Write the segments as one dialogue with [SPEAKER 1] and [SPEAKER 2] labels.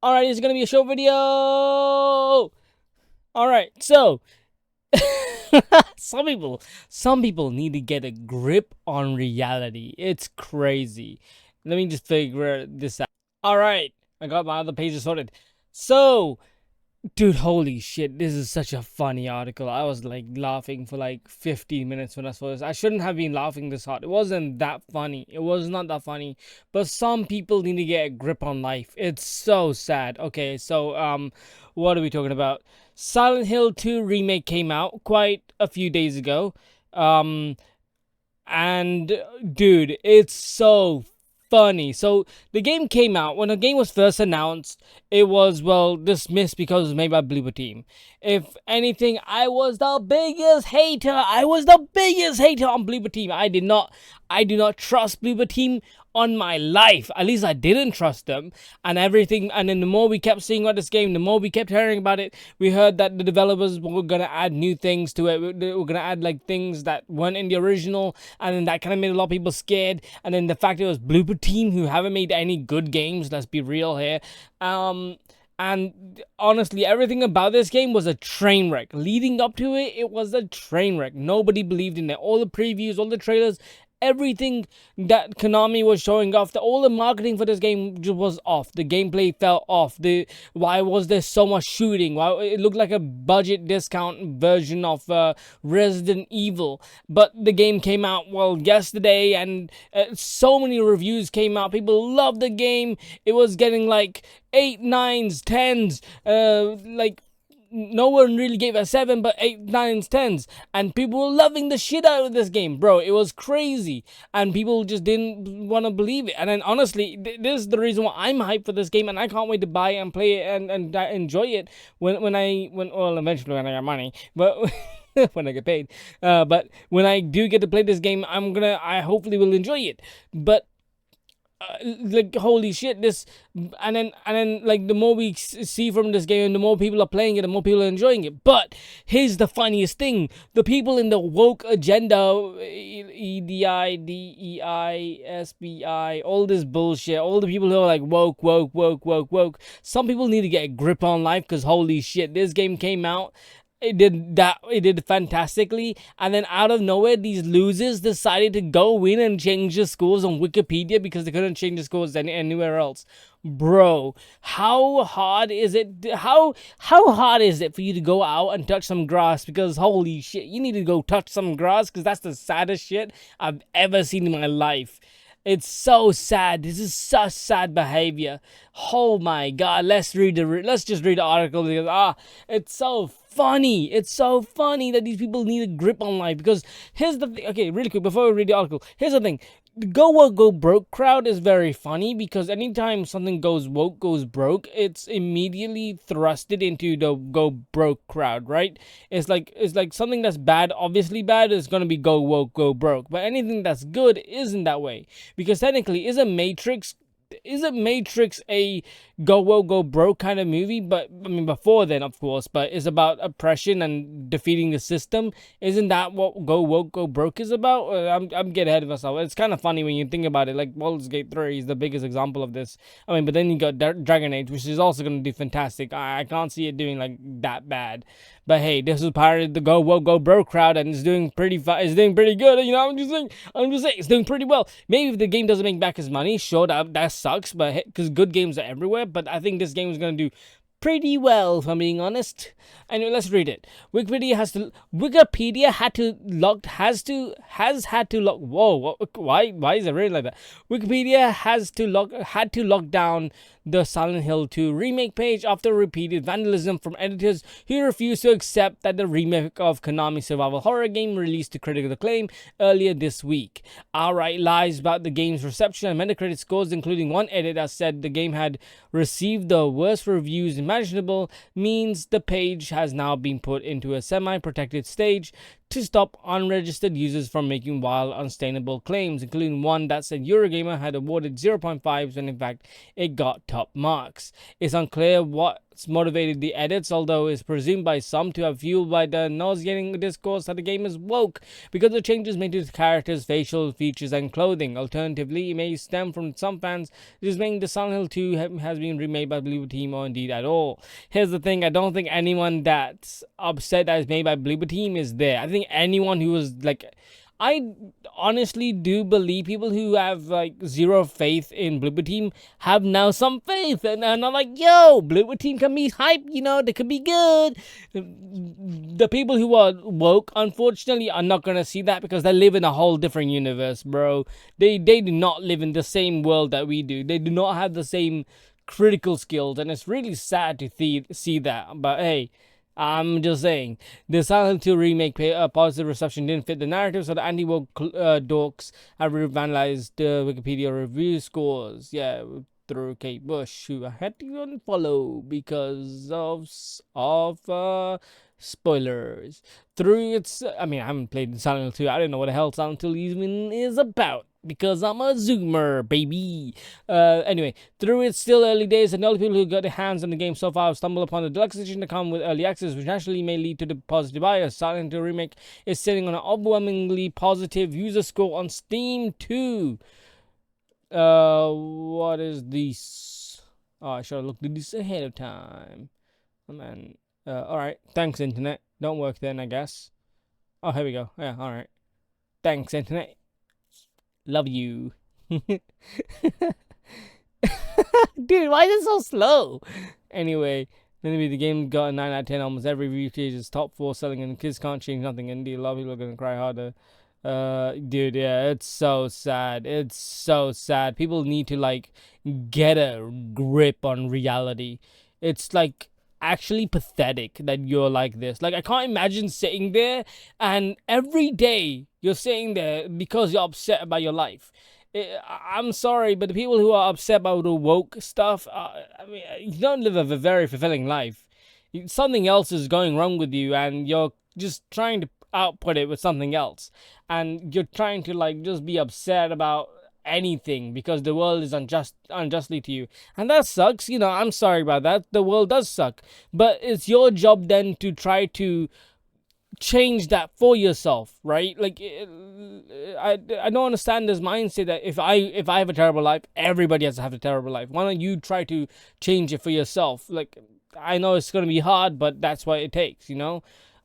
[SPEAKER 1] Alright, it's gonna be a short video. Alright, so some people need to get a grip on reality. It's crazy. Let me just figure this out. Alright, I got my other pages sorted. So dude, holy shit, this is such a funny article. I was like laughing for like 15 minutes when I saw this. I shouldn't have been laughing this hard. It wasn't that funny. It was not that funny. But some people need to get a grip on life. It's so sad. Okay, so what are we talking about? Silent Hill 2 remake came out quite a few days ago. And dude, it's so funny. So the game came out. When the game was first announced, it was dismissed because it was made by Bloober Team. If anything, I was the biggest hater. I was the biggest hater on Bloober Team. I do not trust Bloober Team on my life. At least I didn't trust them and everything. And then the more we kept seeing about this game, the more we kept hearing about it, we heard that the developers were gonna add new things to it. They were gonna add like things that weren't in the original, and then that kind of made a lot of people scared. And then the fact it was Bloober Team, who haven't made any good games, let's be real here. And honestly, everything about this game was a train wreck. Leading up to it, it was a train wreck. Nobody believed in it. All the previews, all the trailers, everything that Konami was showing off, all the marketing for this game just was off. The gameplay fell off. Why was there so much shooting? Why it looked like a budget discount version of Resident Evil. But the game came out yesterday, and so many reviews came out. People loved the game. It was getting like 8, 9s, 10s, like no one really gave a 7, but 8, 9s, 10s, and people were loving the shit out of this game, bro. It was crazy, and people just didn't want to believe it. And then honestly, this is the reason why I'm hyped for this game, and I can't wait to buy it and play it and enjoy it eventually when I got money, but when I get paid. But when I do get to play this game, I hopefully will enjoy it. But like holy shit, and then like the more we see from this game, and the more people are playing it, the more people are enjoying it. But here's the funniest thing: the people in the woke agenda, EDI, all this bullshit, all the people who are like woke, some people need to get a grip on life, because holy shit, this game came out, it did fantastically, and then out of nowhere these losers decided to go in and change the scores on Wikipedia because they couldn't change the scores anywhere else. Bro, how hard is it for you to go out and touch some grass? Because holy shit, you need to go touch some grass, because that's the saddest shit I've ever seen in my life. It's so sad. This is such sad behavior. Oh my god. Let's just read the article, because it's so funny. It's so funny that these people need a grip on life. Because here's the thing. Okay, really quick before we read the article. Here's the thing. The go woke go broke crowd is very funny, because anytime something goes woke goes broke, it's immediately thrusted into the go broke crowd, right? It's like something that's bad, obviously bad, is gonna be go woke go broke. But anything that's good isn't that way, because technically, isn't Matrix a go woke go broke kind of movie? But I mean, before then, of course, but it's about oppression and defeating the system. Isn't that what go woke go broke is about? I'm getting ahead of myself. It's kind of funny when you think about it. Like Baldur's Gate 3 is the biggest example of this. I mean, but then you got Dragon Age, which is also going to do fantastic. I can't see it doing like that bad. But hey, this is part of the go woke go broke crowd, and it's doing pretty good. You know, I'm just saying, it's doing pretty well. Maybe if the game doesn't make back his money, sure, that sucks. But because good games are everywhere, but I think this game is gonna do pretty well, if I'm being honest. Anyway, let's read it. Wikipedia has had to lock. Whoa, why is it really like that? Wikipedia had to lock down the Silent Hill 2 remake page after repeated vandalism from editors who refused to accept that the remake of Konami's survival horror game released to critical acclaim earlier this week. Outright lies about the game's reception and Metacritic scores, including one edit that said the game had received the worst reviews imaginable, means the page has now been put into a semi-protected stage to stop unregistered users from making wild, unsustainable claims, including one that said Eurogamer had awarded zero point 0.5s when in fact it got top marks. It's unclear what's motivated the edits, although it's presumed by some to have fueled by the nauseating discourse that the game is woke because of changes made to the characters' facial features and clothing. Alternatively, it may stem from some fans just saying the Silent Hill 2 has been remade by Bloober Team or indeed at all. Here's the thing, I don't think anyone that's upset that it's made by Bloober Team is there. I think anyone who was like, I honestly do believe people who have like zero faith in Bloober Team have now some faith, and I'm like, yo, Bloober Team can be hype, they could be good. The people who are woke, unfortunately, are not gonna see that because they live in a whole different universe, bro. They do not live in the same world that we do. They do not have the same critical skills, and it's really sad to see that. But hey, I'm just saying, the Silent Hill remake positive reception didn't fit the narrative, so the anti-woke dorks have vandalized the Wikipedia review scores. Yeah, through Kate Bush, who I had to unfollow because of spoilers. Through its, I mean, I haven't played Silent Hill 2. I don't know what the hell Silent Hill even is about, because I'm a zoomer, baby. Anyway, through its still early days, and all the people who got their hands on the game so far have stumbled upon the deluxe edition to come with early access, which naturally may lead to the positive bias. Silent Hill Remake is sitting on an overwhelmingly positive user score on Steam too. What is this? Oh, I should have looked at this ahead of time. Oh, man. Alright. Thanks, Internet. Don't work then, I guess. Oh, here we go. Yeah, alright. Thanks, Internet. Love you. Dude, why is it so slow? Anyway, maybe the game got a 9 out of 10. Almost every review page is top 4 selling, and kids can't change nothing. Indeed, a lot of people are going to cry harder. Dude, yeah, it's so sad. It's so sad. People need to, like, get a grip on reality. It's, like, actually pathetic that you're like this. Like, I can't imagine sitting there and every day you're sitting there because you're upset about your life. I'm sorry, but the people who are upset about the woke stuff, I mean, you don't live a very fulfilling life. Something else is going wrong with you, and you're just trying to output it with something else, and you're trying to like just be upset about anything because the world is unjustly to you, and that sucks. I'm sorry about that. The world does suck, but it's your job then to try to change that for yourself, right? Like, I don't understand this mindset that if I have a terrible life, everybody has to have a terrible life. Why don't you try to change it for yourself? Like, I know it's gonna be hard, but that's what it takes,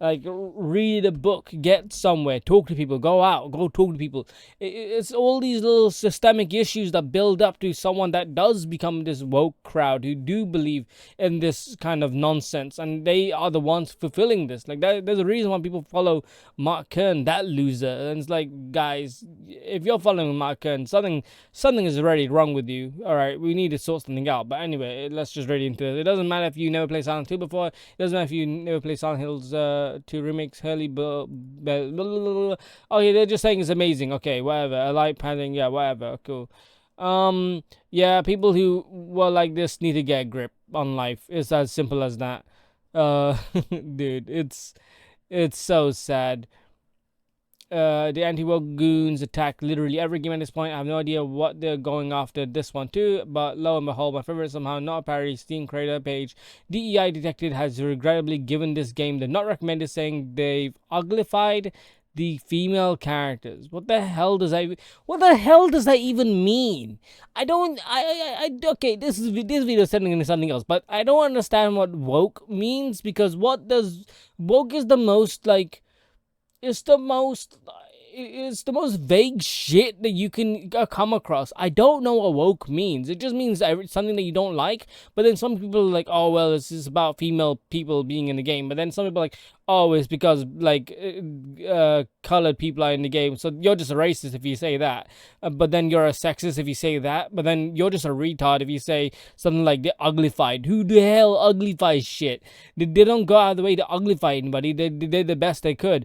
[SPEAKER 1] Like, read a book, get somewhere, talk to people, go out, go talk to people. It's all these little systemic issues that build up to someone that does become this woke crowd who do believe in this kind of nonsense, and they are the ones fulfilling this. Like, there's a reason why people follow Mark Kern, that loser. And it's like, guys, if you're following Mark Kern, something is already wrong with you. All right, we need to sort something out. But anyway, let's just read into it. It doesn't matter if you never played Silent Hill before. It doesn't matter if you never played Silent Hill's 2 remakes. Okay, they're just saying it's amazing. Okay, whatever. I like padding. Yeah, whatever. Cool. Yeah, people who were like this need to get a grip on life. It's as simple as that. Dude, it's so sad. The anti-woke goons attack literally every game at this point. I have no idea what they're going after this one too, but lo and behold, my favorite somehow not a parody Steam creator page DEI detected has regrettably given this game the not recommended, saying they've uglified the female characters. What the hell does that even mean? Okay, this video is sending into something else, but I don't understand what woke means, because woke is the most like it's the most vague shit that you can come across. I don't know what woke means. It just means something that you don't like. But then some people are like, oh, well, this is about female people being in the game. But then some people are like, oh, it's because like colored people are in the game. So you're just a racist if you say that. But then you're a sexist if you say that. But then you're just a retard if you say something like they're uglified. Who the hell uglifies shit? They don't go out of the way to uglify anybody. They did the best they could.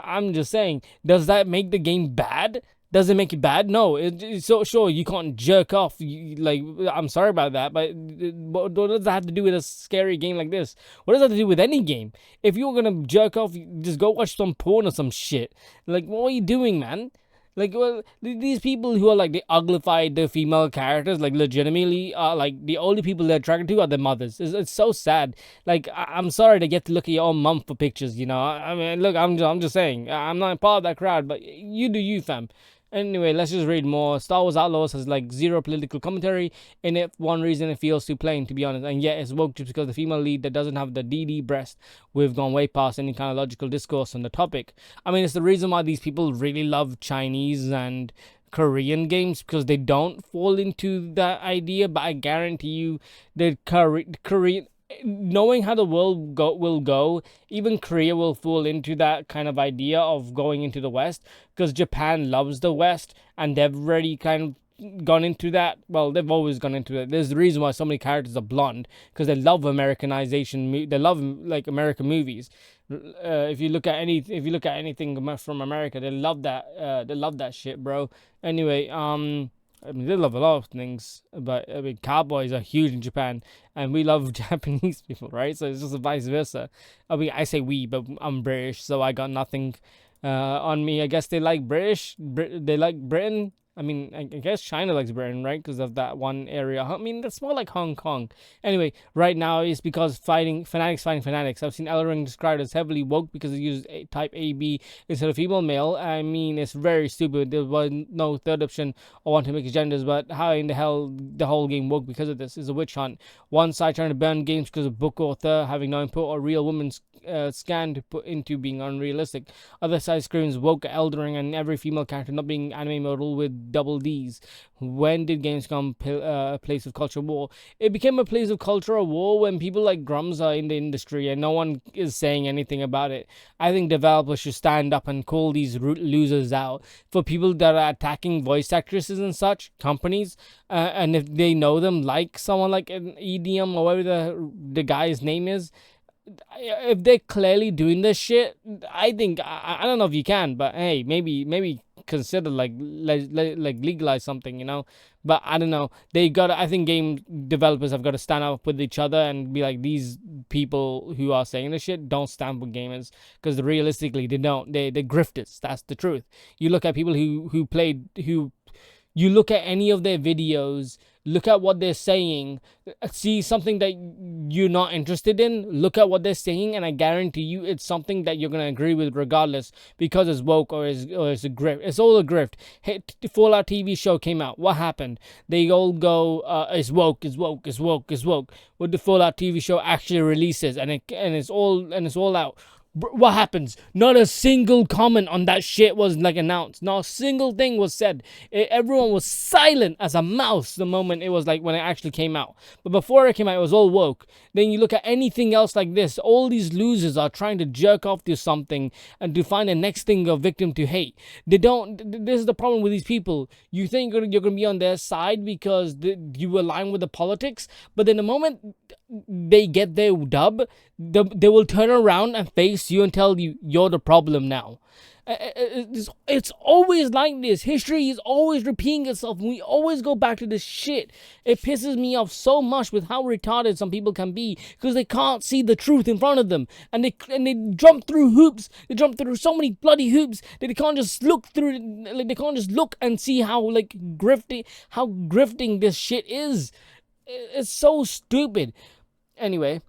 [SPEAKER 1] I'm just saying, does that make the game bad? Does it make it bad? No. So sure you can't jerk off. Like, I'm sorry about that, but what does that have to do with a scary game like this? What does that have to do with any game? If you're gonna jerk off, just go watch some porn or some shit. Like, what are you doing, man? Like, well, these people who are like, they uglified the female characters, like, legitimately, like, the only people they're attracted to are their mothers. It's so sad. Like, I'm sorry to get to look at your own mum for pictures, you know. I mean, look, I'm just saying, I'm not part of that crowd, but you do you, fam. Anyway, let's just read more. Star Wars Outlaws has like zero political commentary in it. For one reason, it feels too plain, to be honest. And yet, it's woke just because the female lead that doesn't have the DD breast. We've gone way past any kind of logical discourse on the topic. I mean, it's the reason why these people really love Chinese and Korean games, because they don't fall into that idea. But I guarantee you, the Korean, knowing how the world will go, even Korea will fall into that kind of idea of going into the West, because Japan loves the West and they've already kind of gone into that. Well, they've always gone into it. There's the reason why so many characters are blonde, because they love Americanization. They love like American movies. If you look at anything from America, they love that. They love that shit, bro. Anyway, I mean, they love a lot of things, but I mean, cowboys are huge in Japan, and we love Japanese people, right? So it's just a vice versa. I mean, I say we, but I'm British, so I got nothing on me. I guess they like British. They like Britain. I mean, I guess China likes Britain, right? Because of that one area. I mean, that's more like Hong Kong. Anyway, right now it's because fighting fanatics. I've seen Ring described as heavily woke because it uses type AB instead of female male. I mean, it's very stupid. There was no third option or want to mix genders, but how in the hell the whole game woke because of this is a witch hunt. One side trying to ban games because of book author having no input or real woman's scan to put into being unrealistic. Other side screams woke Eldering and every female character not being anime model with double D's. When did games become a place of cultural war? It became a place of cultural war when people like Grums are in the industry and no one is saying anything about it. I think developers should stand up and call these losers out. For people that are attacking voice actresses and such, companies, and if they know them, like someone like an EDM or whatever the guy's name is, if they're clearly doing this shit, I think I don't know if you can, but hey, maybe consider like legalize something, you know. But I don't know. They got. I think game developers have got to stand up with each other and be like, these people who are saying this shit don't stand with gamers, because realistically they don't. They're grifters. That's the truth. You look at people who played who you look at any of their videos, look at what they're saying, see something that you're not interested in, look at what they're saying, and I guarantee you it's something that you're going to agree with regardless, because it's woke or it's a grift. It's all a grift. Hey, Fallout TV show came out. What happened? They all go, it's woke, it's woke, it's woke, it's woke. What the Fallout TV show actually releases, and it's all out. What happens? Not a single comment on that shit was like announced. Not a single thing was said. Everyone was silent as a mouse the moment it was like when it actually came out. But before it came out, it was all woke. Then you look at anything else like this. All these losers are trying to jerk off to something and to find the next thing a victim to hate. They don't. This is the problem with these people. You think you're gonna be on their side because you align with the politics, but then the moment they get their dub, they will turn around and face you and tell you you're the problem now. It's always like this. History is always repeating itself. We always go back to this shit. It pisses me off so much with how retarded some people can be, because they can't see the truth in front of them, and they jump through hoops. They jump through so many bloody hoops that they can't just look through. Like, they can't just look and see how grifting this shit is. It's so stupid. Anyway,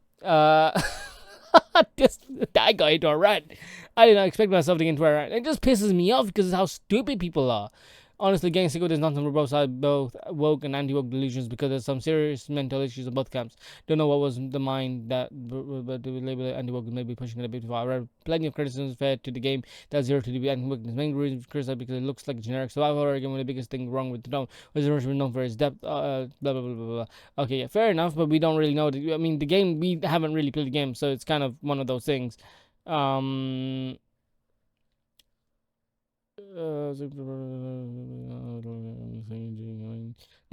[SPEAKER 1] just I got into a rant. I did not expect myself to get into a rant. It just pisses me off because of how stupid people are. Honestly, getting sick of this nonsense for both sides, both woke and anti-woke delusions, because there's some serious mental issues in both camps. Don't know what was the mind that, but to label it anti-woke maybe pushing it a bit too far. I read plenty of criticisms fair to the game that's zero to the anti-woke. The main reason for criticizing because it looks like a generic survival horror game. One of the biggest thing wrong with the dome was originally known for its depth. Blah blah blah blah blah. Okay, yeah, fair enough, but we don't really know. I mean, the game, we haven't really played the game, so it's kind of one of those things. There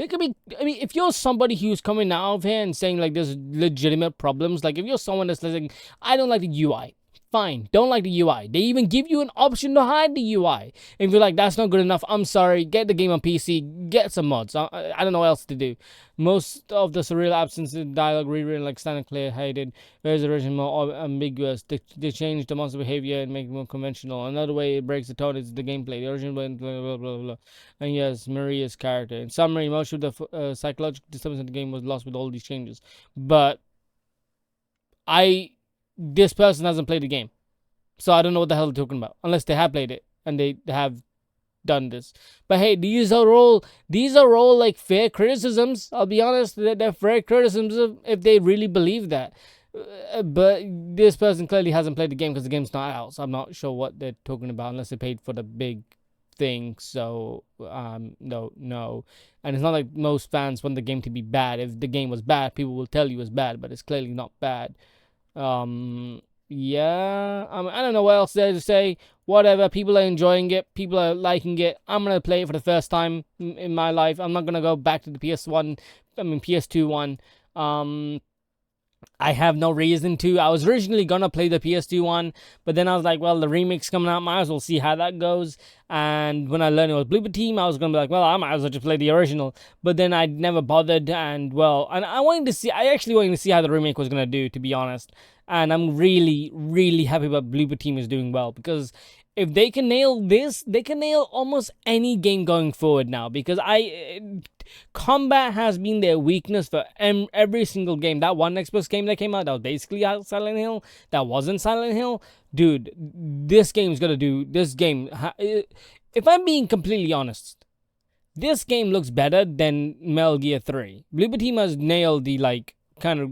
[SPEAKER 1] could be. I mean, if you're somebody who's coming out of here and saying like there's legitimate problems, like if you're someone that's like, I don't like the UI. fine. Don't like the UI. They even give you an option to hide the UI. If you're like, that's not good enough, I'm sorry, get the game on PC, get some mods. I don't know what else to do. Most of the surreal absence in dialogue rewritten like standard clear, hated, whereas the original more ambiguous. They change the monster behavior and make it more conventional. Another way it breaks the tone is the gameplay. The original blah, blah, blah, blah. And yes, Maria's character. In summary, most of the psychological disturbance in the game was lost with all these changes. But this person hasn't played the game. So I don't know what the hell they're talking about. Unless they have played it and they have done this. But hey, these are all like fair criticisms. I'll be honest, they're fair criticisms if they really believe that. But this person clearly hasn't played the game because the game's not out. So I'm not sure what they're talking about unless they paid for the big thing. So no. And it's not like most fans want the game to be bad. If the game was bad, people will tell you it's bad, but it's clearly not bad. Yeah, I don't know what else there to say. Whatever, people are enjoying it, people are liking it. I'm gonna play it for the first time in my life. I'm not gonna go back to the PS2 one. I have no reason to. I was originally gonna play the PS2 one, but then I was like, well, the remake's coming out, might as well see how that goes. And when I learned it was Bloober Team, I was gonna be like, well, I might as well just play the original. But then I never bothered, and I actually wanted to see how the remake was gonna do, to be honest. And I'm really, really happy about Bloober Team is doing well, because if they can nail this, they can nail almost any game going forward now. Because combat has been their weakness for every single game. That one Xbox game that came out, that was basically Silent Hill. That wasn't Silent Hill. Dude, this game's gonna do. This game, if I'm being completely honest, this game looks better than Metal Gear 3. Bloober Team has nailed the kind of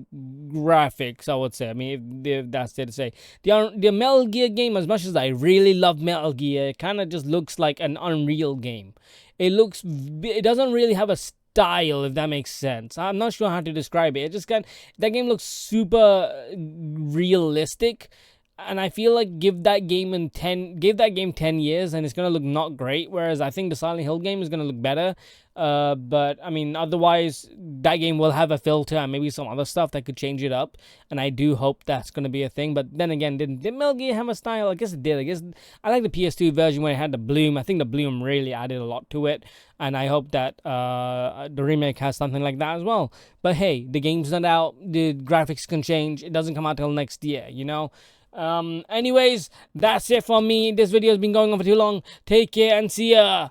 [SPEAKER 1] graphics, I would say. I mean, if that's there to say. The Metal Gear game, as much as I really love Metal Gear, it kind of just looks like an Unreal game. It doesn't really have a style, if that makes sense. I'm not sure how to describe it. That game looks super realistic. And I feel like give that game 10 years and it's gonna look not great. Whereas I think the Silent Hill game is gonna look better. But I mean, otherwise that game will have a filter and maybe some other stuff that could change it up. And I do hope that's gonna be a thing. But then again, did Metal Gear have a style? I guess it did. I guess I like the PS2 version where it had the bloom. I think the bloom really added a lot to it. And I hope that the remake has something like that as well. But hey, the game's not out. The graphics can change. It doesn't come out till next year, you know. Anyways, that's it from me. This video has been going on for too long. Take care and see ya.